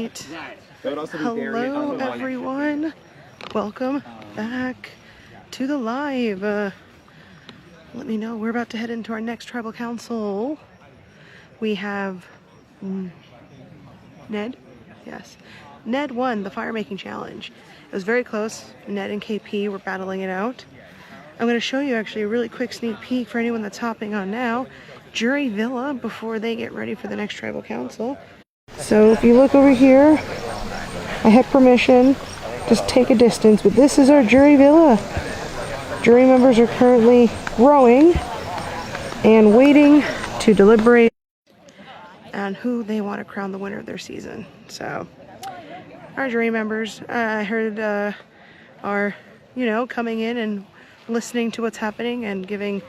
right. Hello, everyone. Welcome back to the live. Let me know. We're about to head into our next tribal council. We have Ned. Yes. Ned won the fire making challenge. It was very close. Ned and KP were battling it out. I'm going to show you actually a really quick sneak peek for anyone that's hopping on now. Jury Villa before they get ready for the next tribal council. So if you look over here, I have permission. Just take a distance, but this is our jury villa. Jury members are currently rowing and waiting to deliberate on who they want to crown the winner of their season. So our jury members, I heard, are, coming in and listening to what's happening and giving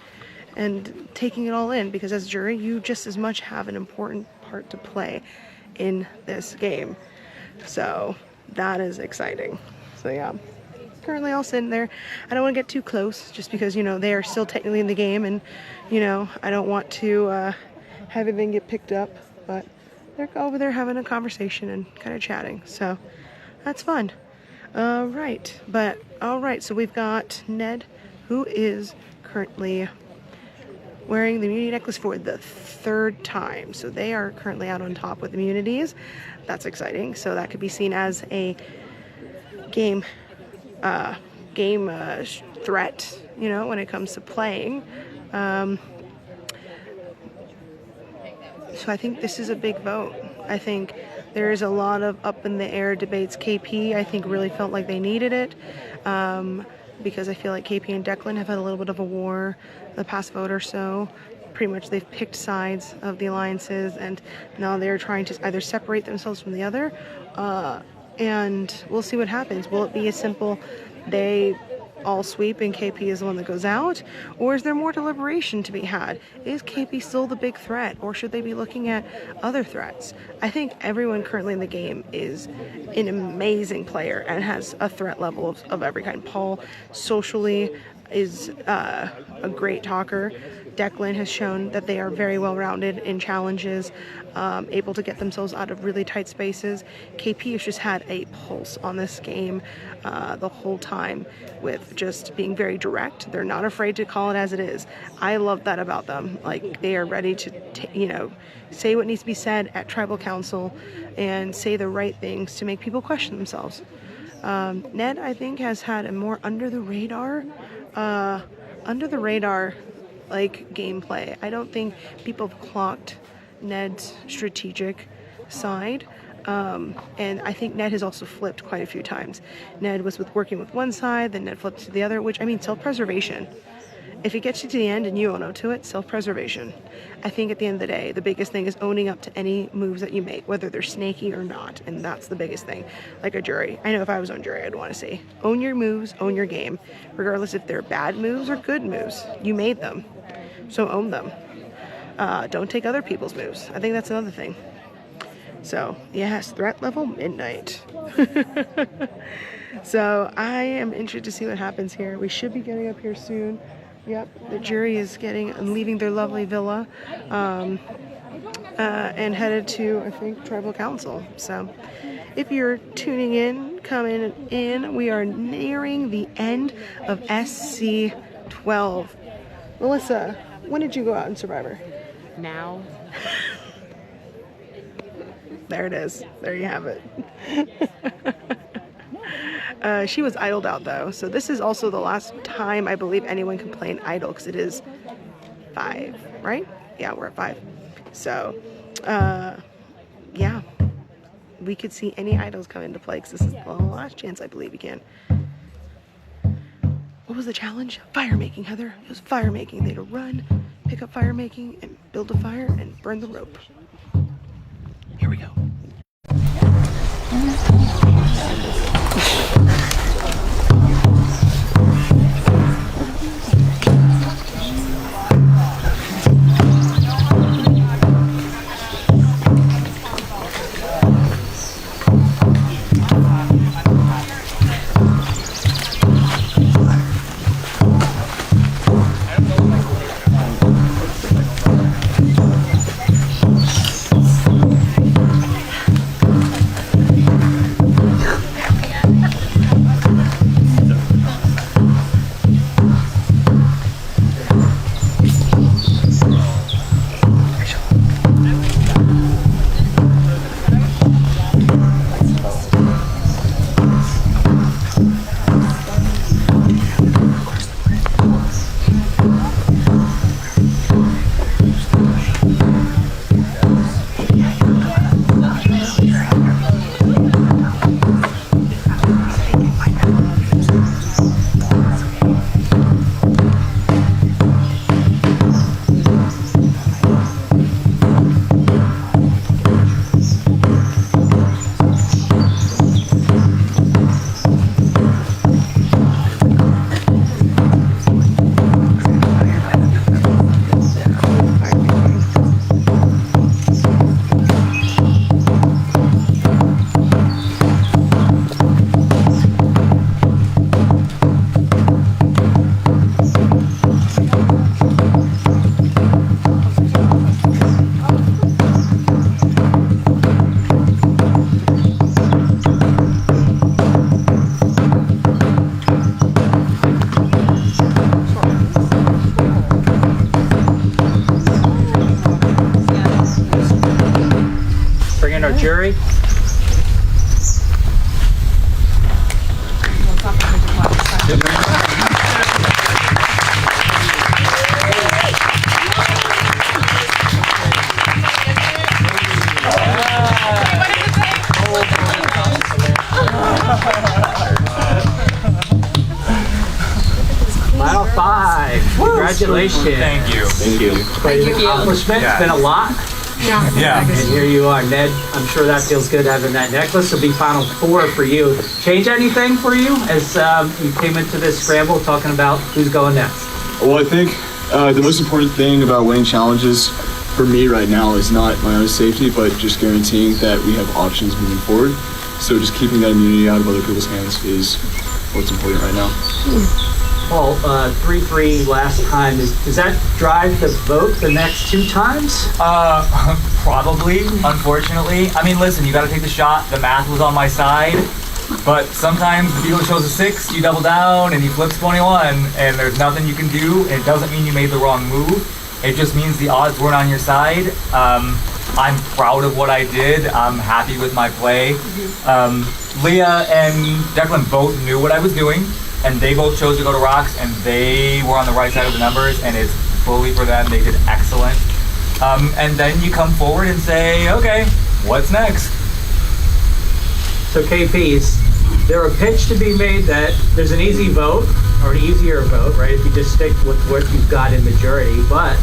and taking it all in, because as a jury, you just as much have an important part to play in this game. So that is exciting. So yeah, currently all sitting there. I don't want to get too close just because, they are still technically in the game, and, I don't want to have anything get picked up, but they're over there having a conversation and kind of chatting. So that's fun. All right. So we've got Ned, who is currently wearing the immunity necklace for the third time. So they are currently out on top with immunities. That's exciting. So that could be seen as a game threat, when it comes to playing. So I think this is a big vote. I think there is a lot of up in the air debates. KP, I think, really felt like they needed it. Because I feel like KP and Declan have had a little bit of a war the past vote or so. Pretty much they've picked sides of the alliances, and now they're trying to either separate themselves from the other, and we'll see what happens. Will it be as simple they all sweep and KP is the one that goes out, or is there more deliberation to be had? Is KP still the big threat, or should they be looking at other threats? I think everyone currently in the game is an amazing player and has a threat level of every kind. Paul socially is a great talker. Declan has shown that they are very well-rounded in challenges, able to get themselves out of really tight spaces. KP has just had a pulse on this game the whole time, with just being very direct. They're not afraid to call it as it is. I love that about them. Like, they are ready to, say what needs to be said at tribal council and say the right things to make people question themselves. Ned, I think, has had a more under the radar like gameplay. I don't think people have clocked Ned's strategic side, and I think Ned has also flipped quite a few times. Ned was working with one side, then Ned flipped to the other, which, self-preservation. If it gets you to the end and you own up to it, self-preservation. I think at the end of the day, the biggest thing is owning up to any moves that you make, whether they're snaky or not, and that's the biggest thing. Like a jury, I know if I was on jury, I'd want to say, own your moves, own your game, regardless if they're bad moves or good moves. You made them, so own them. Don't take other people's moves. I think that's another thing. So, yes, threat level midnight. So, I am interested to see what happens here. We should be getting up here soon. Yep, the jury is leaving their lovely villa and headed to, I think, tribal council. So if you're tuning in, coming in, we are nearing the end of SC12. Melissa, when did you go out in Survivor? Now. There it is. There you have it. She was idled out, though, so this is also the last time I believe anyone can play an idle, because it is 5, right? Yeah, we're at 5. So, yeah, we could see any idols come into play, because this is the last chance I believe you can. What was the challenge? Fire making, Heather. It was fire making. They had to run, pick up fire making, and build a fire and burn the rope. Here we go. jury? Final 5. Congratulations. Thank you. Thank you. Quite an accomplishment. It's been a lot. Yeah. And here you are, Ned. I'm sure that feels good having that necklace. It'll be Final 4 for you. Change anything for you as you came into this scramble talking about who's going next? Well, I think the most important thing about winning challenges for me right now is not my own safety, but just guaranteeing that we have options moving forward. So just keeping that immunity out of other people's hands is what's important right now. Paul, 3-3 last time. Does that drive the vote the next 2 times? Probably, unfortunately. I mean, listen, you got to take the shot. The math was on my side. But sometimes the dealer shows a 6, you double down, and he flips 21, and there's nothing you can do. It doesn't mean you made the wrong move. It just means the odds weren't on your side. I'm proud of what I did. I'm happy with my play. Leah and Declan both knew what I was doing, and they both chose to go to rocks, and they were on the right side of the numbers, and it's fully for them. They did excellent. And then you come forward and say, okay, what's next? So KP, is there a pitch to be made that there's an easy vote, or an easier vote, right, if you just stick with what you've got in majority, but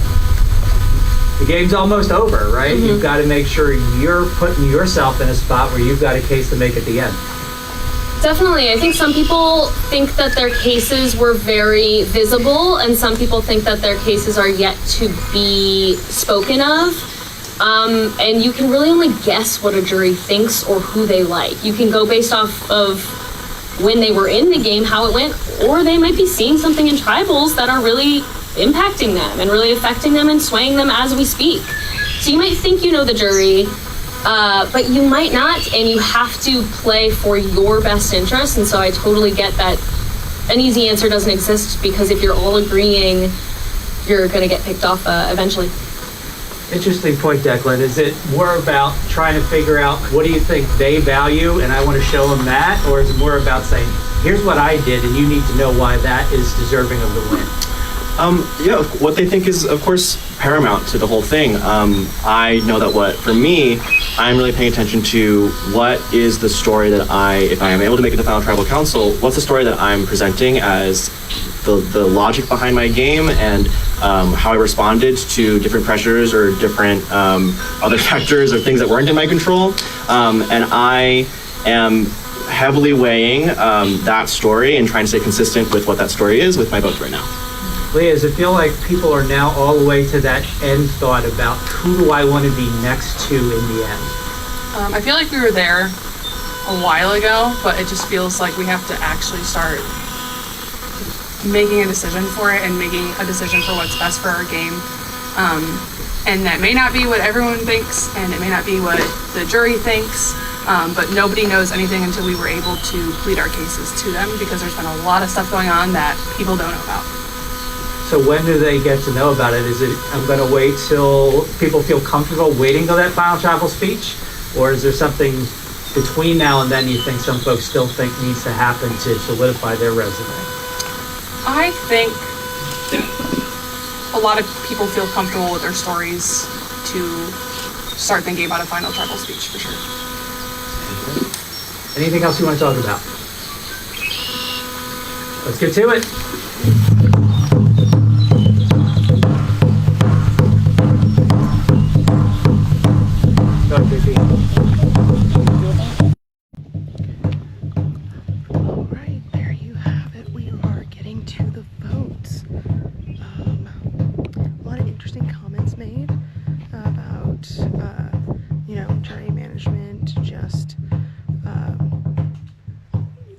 the game's almost over, right? You've got to make sure you're putting yourself in a spot where you've got a case to make at the end. Definitely. I think some people think that their cases were very visible, and some people think that their cases are yet to be spoken of. And you can really only guess what a jury thinks or who they like. You can go based off of when they were in the game, how it went, or they might be seeing something in tribals that are really impacting them and really affecting them and swaying them as we speak. So you might think you know the jury, but you might not, and you have to play for your best interest. And so I totally get that an easy answer doesn't exist, because if you're all agreeing, you're going to get picked off eventually. Interesting point, Declan. Is it more about trying to figure out what do you think they value and I want to show them that? Or is it more about saying, here's what I did and you need to know why that is deserving of the win? Yeah, what they think is, of course, paramount to the whole thing. I know that for me, I'm really paying attention to what is the story that if I am able to make it to Final Tribal Council, what's the story that I'm presenting as the logic behind my game, and how I responded to different pressures or different other factors or things that weren't in my control. And I am heavily weighing that story and trying to stay consistent with what that story is with my vote right now. Leah, does it feel like people are now all the way to that end thought about who do I want to be next to in the end? I feel like we were there a while ago, but it just feels like we have to actually start making a decision for it and making a decision for what's best for our game. And that may not be what everyone thinks, and it may not be what the jury thinks, but nobody knows anything until we were able to plead our cases to them, because there's been a lot of stuff going on that people don't know about. So when do they get to know about it? Is it, I'm going to wait till people feel comfortable waiting till that final tribal speech? Or is there something between now and then you think some folks still think needs to happen to solidify their resume? I think a lot of people feel comfortable with their stories to start thinking about a final tribal speech, for sure. Anything else you want to talk about? Let's get to it. All right, there you have it. We are getting to the votes. A lot of interesting comments made about, jury management, just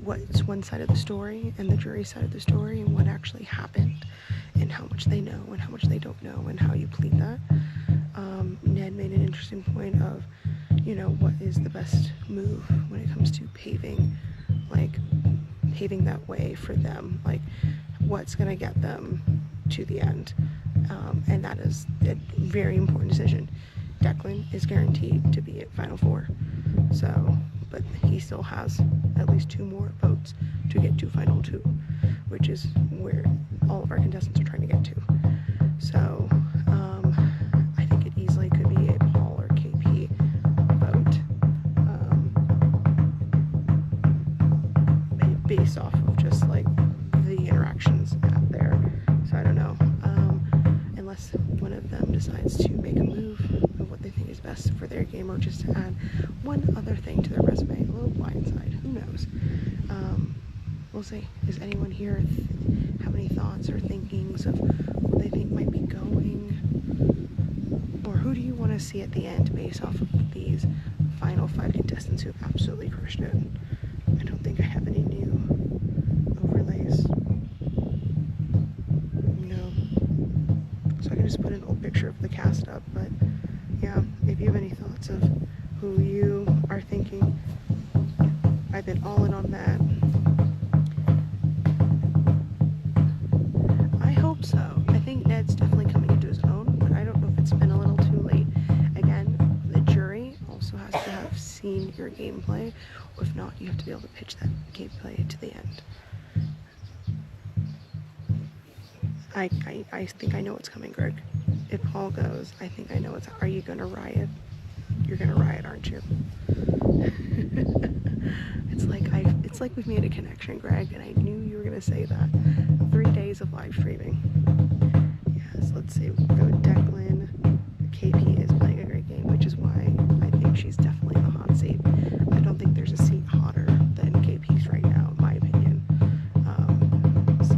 what's one side of the story and the jury side of the story, and what actually happened, and how much they know and how much they don't know, and how you plead that. Ned made an interesting point of, what is the best move when it comes to paving that way for them, what's going to get them to the end, and that is a very important decision. Declan is guaranteed to be at Final Four. So, but he still has at least 2 more votes to get to final 2, which is where all of our contestants are trying to get to. So, I think it easily could be a Paul or KP vote, based off of just like the interactions out there. So I don't know, unless one of them decides to make a move of what they think is best for their game, or just to add one other thing to their resume, a little blindside, who knows. We'll see. Does anyone here have any thoughts or thinkings of what they think might be going, or who do you want to see at the end based off of these final 5 contestants who have absolutely crushed it? I don't think I have any new overlays. No. So I can just put an old picture of the cast up, but yeah, if you have any thoughts of who you are thinking, I've been all in on that. I hope so. I think Ned's definitely coming into his own, but I don't know if it's been a little too late. Again, the jury also has to have seen your gameplay. If not, you have to be able to pitch that gameplay to the end. I think I know what's coming, Greg. If Paul goes, I think I know what's. Are you gonna riot? You're gonna riot, aren't you? It's like we've made a connection, Greg, and I knew you were gonna say that. 3 days of live streaming. Yes, let's see. We'll go with Declan. KP is playing a great game, which is why I think she's definitely in the hot seat. I don't think there's a seat hotter than KP's right now, in my opinion. So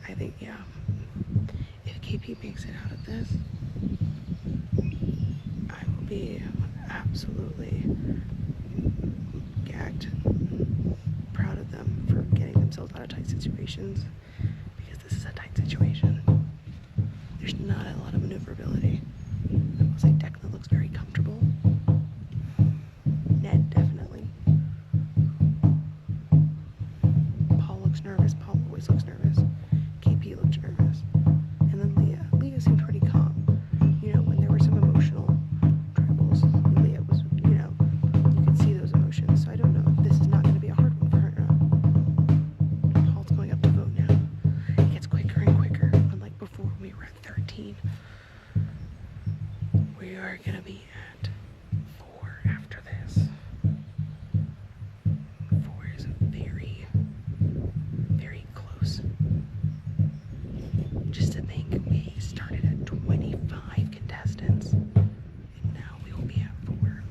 I think, yeah, if KP makes it out of this, I will be absolutely gagged, proud of them for getting themselves out of tight situations, because this is a tight situation. There's not a lot of maneuverability. I will say Declan looks very comfortable. Ned, definitely. Paul looks nervous. Paul always looks nervous. KP looks nervous. And then Leah. Leah seemed pretty calm. You know, when there were some emotional troubles, Leah was, you know, you could see those emotions. So I don't know. This is not going to be a hard one for her now. Paul's going up to vote now. It gets quicker and quicker. Unlike before, when we were at 13. We are going to be at 4 after this. 4 is very, very close. Just to think, we started at 25 contestants, and now we will be at 4.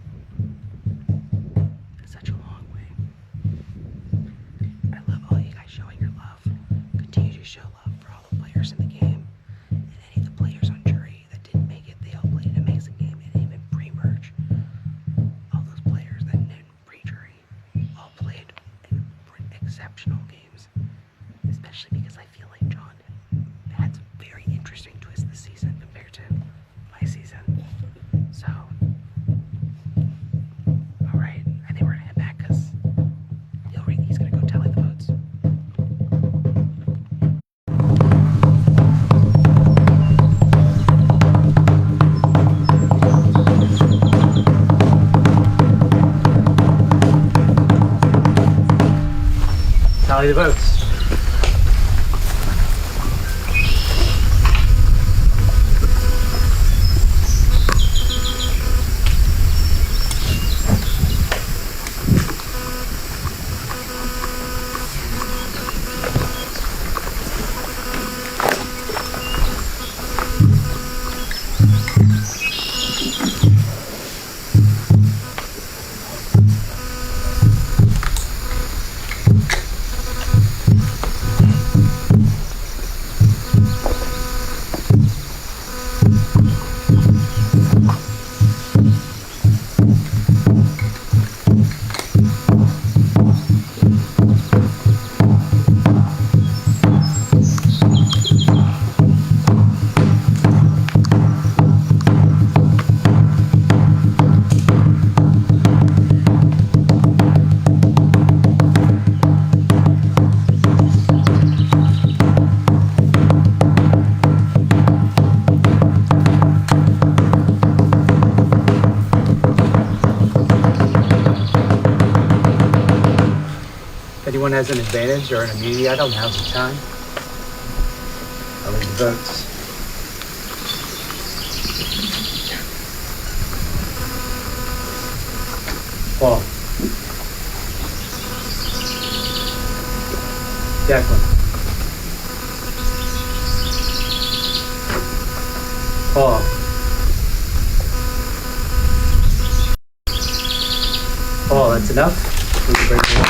That's such a long way. I love all you guys showing your love. Continue to show love for all the players in the game, and any of the players on jury that didn't make it. They all played an amazing game, and even pre-merge. All those players that didn't pre-jury all played exceptional games, especially because I feel like John had some very interesting twists this season compared to my season. So, all right, I think we're gonna head back because he's gonna go tally the votes. Tally the votes. anyone has an advantage or an immunity item, now's the time. I'll leave the votes. Paul. Declan. Paul. Paul, that's enough. We can break the law.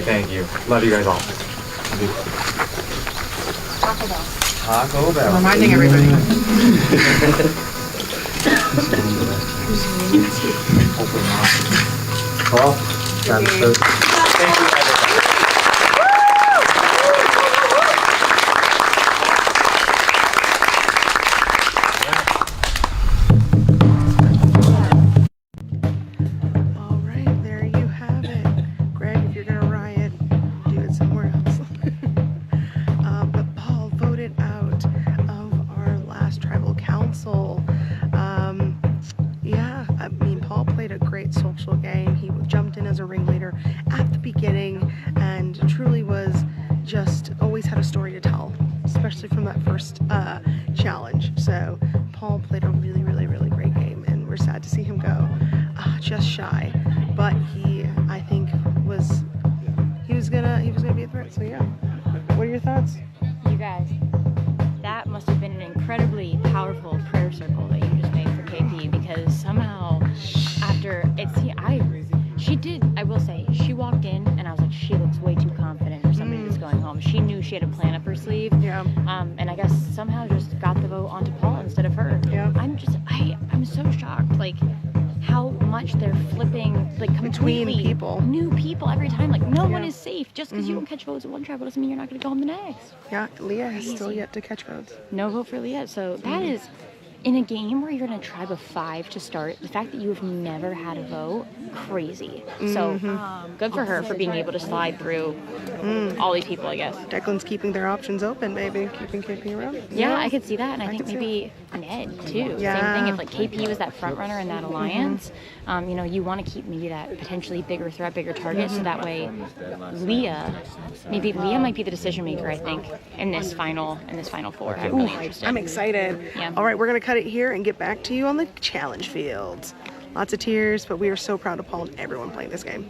Thank you. Love you guys all. Taco Bell. I'm reminding everybody. Paul, time to vote. Thank you, everybody. All right, there you have it. Greg, if you're gonna riot, do it somewhere else. But Paul voted out of our last tribal council. Yeah, I mean, Paul played a great social game. He jumped in as a ringleader at the beginning and truly was just always had a story to tell, especially from that first challenge. So Paul played a really, really, really great game, and we're sad to see him go just shy. But I think he was gonna be a threat. So yeah, what are your thoughts? You guys, that must have been an incredibly powerful prayer circle that you just made for KP, because somehow after she did, I will say, she walked in and I was like, she looks way too confident for somebody that's going home. She knew she had a plan up her sleeve. Yeah. And I guess somehow just got the vote onto Paul instead of her. Yeah. I'm so shocked, like how much they're flipping, like completely Between people. new people every time. Like no one Yeah. is safe. Just because you don't catch votes at one tribal doesn't mean you're not going to go home the next. Yeah, Leah has still yet to catch votes. No vote for Leah. So that is, in a game where you're in a tribe of 5 to start, the fact that you have never had a vote, crazy. So good for her for being able to slide through all these people, I guess. Declan's keeping their options open, maybe keeping KP around. Yeah, I could see that, and I think could see maybe Ned too. Yeah. Same thing. If like KP was that front runner in that alliance, you want to keep maybe that potentially bigger threat, bigger target, so that way Leah might be the decision maker. I think in this final four. I'm really interested. I'm excited. Yeah. All right, we're going to cut it here and get back to you on the challenge field. Lots of tears, but we are so proud of Paul and everyone playing this game.